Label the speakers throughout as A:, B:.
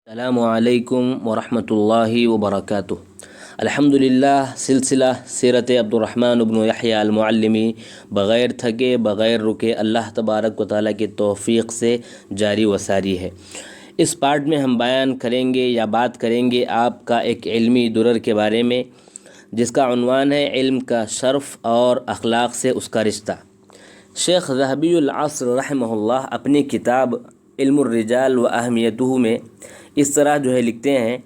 A: السلام علیکم ورحمۃ اللہ وبرکاتہ۔ الحمدللہ، سلسلہ سیرت عبد الرحمن بن یحییٰ المعلمی بغیر تھکے بغیر رکے اللہ تبارک و تعالیٰ کی توفیق سے جاری و ساری ہے۔ اس پارٹ میں ہم بیان کریں گے یا بات کریں گے آپ کا ایک علمی درر کے بارے میں، جس کا عنوان ہے علم کا شرف اور اخلاق سے اس کا رشتہ۔ شیخ ذہبی العصر رحمہ اللہ اپنی کتاب علم الرجال و اہمیتہ میں اس طرح لکھتے ہیں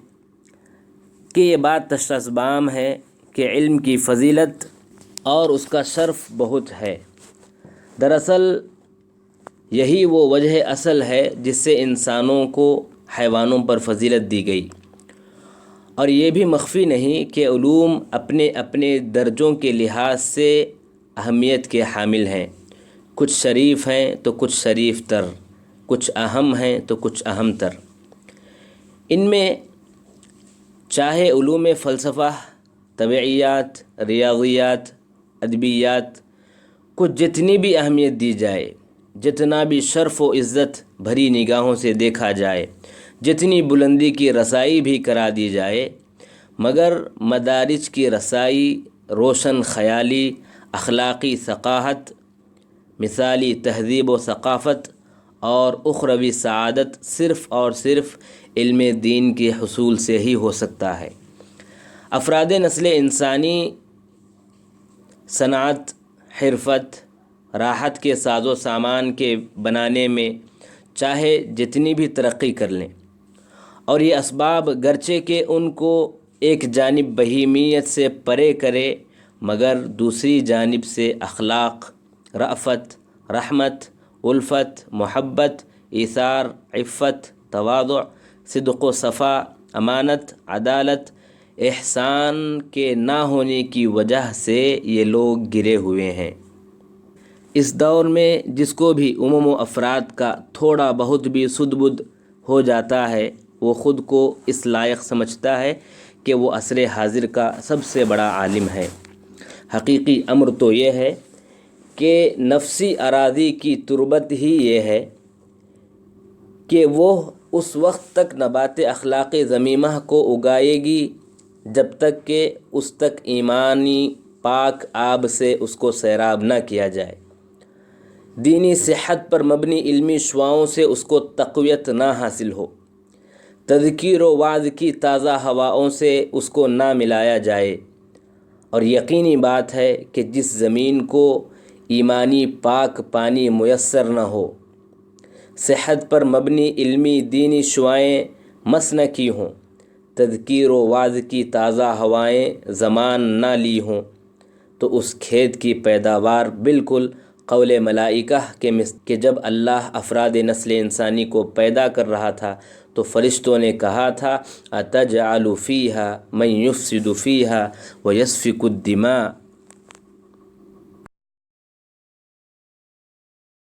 A: کہ یہ بات تشخص بام ہے کہ علم کی فضیلت اور اس کا شرف بہت ہے۔ دراصل یہی وہ وجہ اصل ہے جس سے انسانوں کو حیوانوں پر فضیلت دی گئی، اور یہ بھی مخفی نہیں کہ علوم اپنے اپنے درجوں کے لحاظ سے اہمیت کے حامل ہیں۔ کچھ شریف ہیں تو کچھ شریف تر، کچھ اہم ہیں تو کچھ اہم تر۔ ان میں چاہے علوم فلسفہ، طبیعیات، ریاضیات، ادبیات کو جتنی بھی اہمیت دی جائے، جتنا بھی شرف و عزت بھری نگاہوں سے دیکھا جائے، جتنی بلندی کی رسائی بھی کرا دی جائے، مگر مدارج کی رسائی، روشن خیالی، اخلاقی ثقافت، مثالی تہذیب و ثقافت اور اخروی سعادت صرف اور صرف علم دین کے حصول سے ہی ہو سکتا ہے۔ افراد نسل انسانی صنعت، حرفت، راحت کے ساز و سامان کے بنانے میں چاہے جتنی بھی ترقی کر لیں، اور یہ اسباب گرچہ کہ ان کو ایک جانب بہیمیت سے پرے کرے، مگر دوسری جانب سے اخلاق، رأفت، رحمت، الفت، محبت، ایثار، عفت، تواضع، صدق و صفا، امانت، عدالت، احسان کے نہ ہونے کی وجہ سے یہ لوگ گرے ہوئے ہیں۔ اس دور میں جس کو بھی امم و افراد کا تھوڑا بہت بھی سد بد ہو جاتا ہے، وہ خود کو اس لائق سمجھتا ہے کہ وہ عصر حاضر کا سب سے بڑا عالم ہے۔ حقیقی امر تو یہ ہے کہ نفسی اراضی کی تربت ہی یہ ہے کہ وہ اس وقت تک نبات اخلاق ذمیمہ کو اگائے گی جب تک کہ اس تک ایمانی پاک آب سے اس کو سیراب نہ کیا جائے، دینی صحت پر مبنی علمی شعاعوں سے اس کو تقویت نہ حاصل ہو، تذکیر و وعظ کی تازہ ہواؤں سے اس کو نہ ملایا جائے۔ اور یقینی بات ہے کہ جس زمین کو ایمانی پاک پانی میسر نہ ہو، صحت پر مبنی علمی دینی شعاعیں مس نہ کی ہوں، تذکیر و وعظ کی تازہ ہوائیں زمان نہ لی ہوں، تو اس کھیت کی پیداوار بالکل قول ملائکہ کہ جب اللہ افراد نسل انسانی کو پیدا کر رہا تھا تو فرشتوں نے کہا تھا اتجعل فیہا من یفسد فیہا ویسفک الدماء